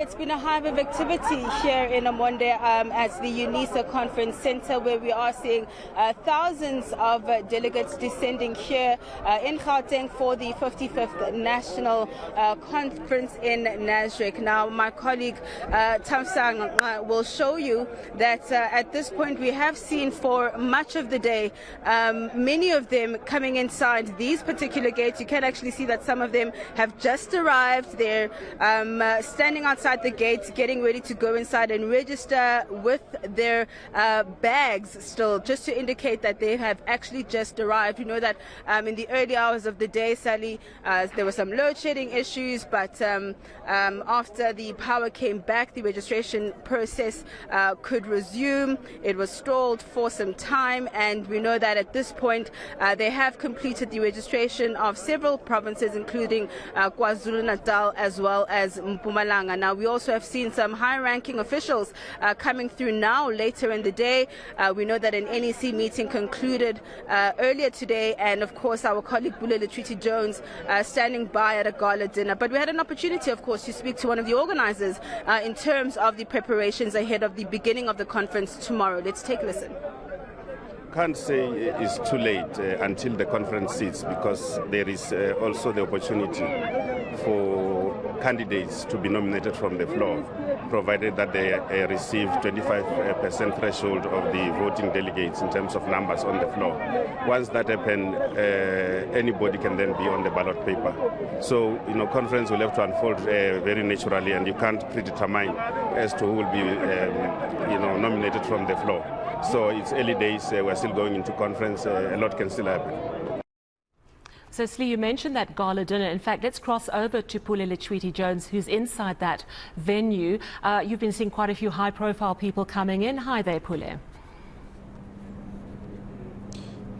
it's been a hive of activity here in Omonde at the eNCA Conference Center, where we are seeing thousands of delegates descending here in Gauteng for the 55th National Conference in Nasrec. Now, my colleague Tamsang will show you that at this point we have seen for much of the day many of them coming inside these particular gates. You can actually see that some of them have just arrived. They're standing outside the gates, getting ready to go inside and register with their bags still, just to indicate that they have actually just arrived. You know that in the early hours of the day, Sally, there were some load shedding issues, but after the power came back, the registration process could resume. It was stalled for some time, and we know that at this point they have completed the registration of several provinces, including KwaZulu-Natal as well as Mpumalanga. Now, we also have seen some high-ranking officials coming through now later in the day. We know that an NEC meeting concluded earlier today, and of course our colleague Pule Letshwiti-Jones standing by at a gala dinner. But we had an opportunity, of course, to speak to one of the organizers in terms of the preparations ahead of the beginning of the conference tomorrow. Let's take a listen. Can't say it's too late until the conference sits, because there is also the opportunity for candidates to be nominated from the floor, provided that they receive 25% threshold of the voting delegates in terms of numbers on the floor. Once that happens, anybody can then be on the ballot paper. So, conference will have to unfold very naturally, and you can't predetermine as to who will be, nominated from the floor. So it's early days. We're still going into conference. A lot can still happen. So, Slee, you mentioned that gala dinner. In fact, let's cross over to Pule Letshwiti-Jones, who's inside that venue. You've been seeing quite a few high-profile people coming in. Hi there, Pule.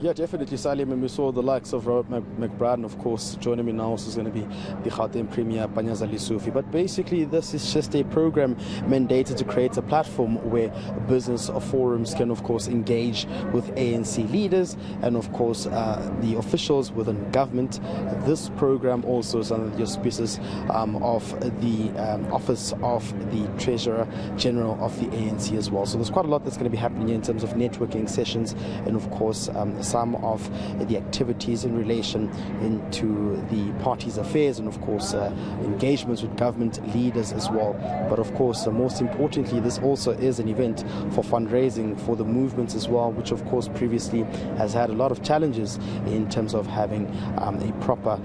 Yeah, definitely, Salim. And we saw the likes of Robert McBride, of course. Joining me now is going to be the Gauteng Premier, Panyaza Lesufi. But basically, this is just a program mandated to create a platform where business forums can, of course, engage with ANC leaders and, of course, the officials within government. This program also is under the auspices of the Office of the Treasurer General of the ANC as well. So there's quite a lot that's going to be happening here in terms of networking sessions and, of course, some of the activities in relation into the party's affairs and, of course, engagements with government leaders as well. But, of course, most importantly, this also is an event for fundraising for the movements as well, which, of course, previously has had a lot of challenges in terms of having a proper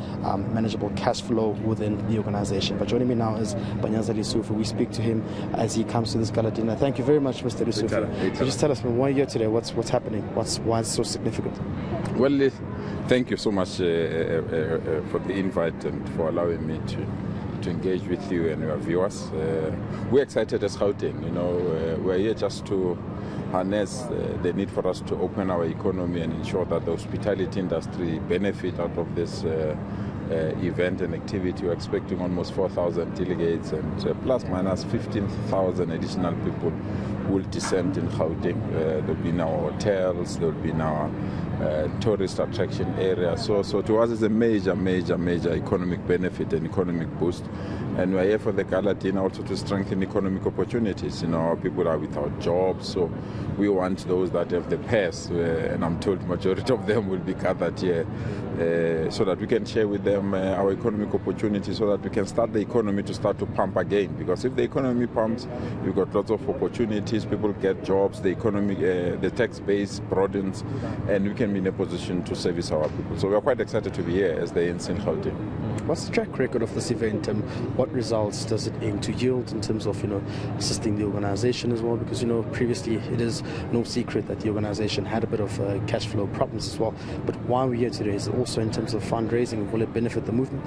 manageable cash flow within the organization. But joining me now is Panyaza Lesufi. We speak to him as he comes to this gala dinner. Thank you very much, Mr. Lesufi. So just tell us, why are you here today? What's happening? Why is it so significant? Well, thank you so much for the invite and for allowing me to engage with you and your viewers. We're excited as Gauteng. We're here just to harness the need for us to open our economy and ensure that the hospitality industry benefit out of this event and activity. We're expecting almost 4,000 delegates and plus minus 15,000 additional people will descend in Gauteng. There'll be in our hotels, there'll be in our tourist attraction area. So to us it's a major economic benefit and economic boost. And we're here for the gala dinner also to strengthen economic opportunities. Our people are without jobs, so we want those that have the purse, and I'm told majority of them will be gathered here, so that we can share with them our economic opportunities, so that we can start the economy to start to pump again. Because if the economy pumps, we've got lots of opportunities, people get jobs, the economy, the tax base broadens, and we can be in a position to service our people. So we're quite excited to be here as the ANC in Gauteng. What's the track record of this event? What results does it aim to yield in terms of, assisting the organization as well? Because, previously it is no secret that the organization had a bit of cash flow problems as well. But why we're here today is also in terms of fundraising. Will it benefit the movement?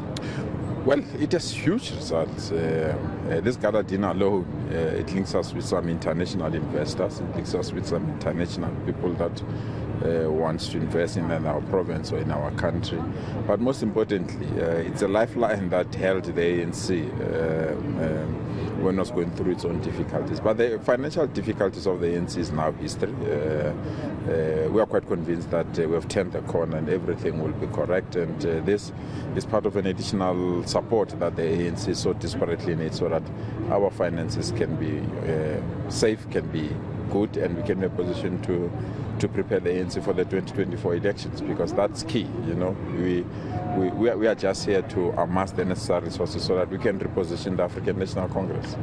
Well, it has huge results. This gala dinner alone, it links us with some international investors. It links us with some international people that wants to invest in our province or in our country. But most importantly, it's a lifeline that held the ANC when it was going through its own difficulties. But the financial difficulties of the ANC is now history. We are quite convinced that we have turned the corner and everything will be correct. And this is part of an additional support that the ANC so desperately needs, so that our finances can be safe, can be good, and we can be in a position to prepare the ANC for the 2024 elections, because that's key. You know, we are just here to amass the necessary resources so that we can reposition the African National Congress.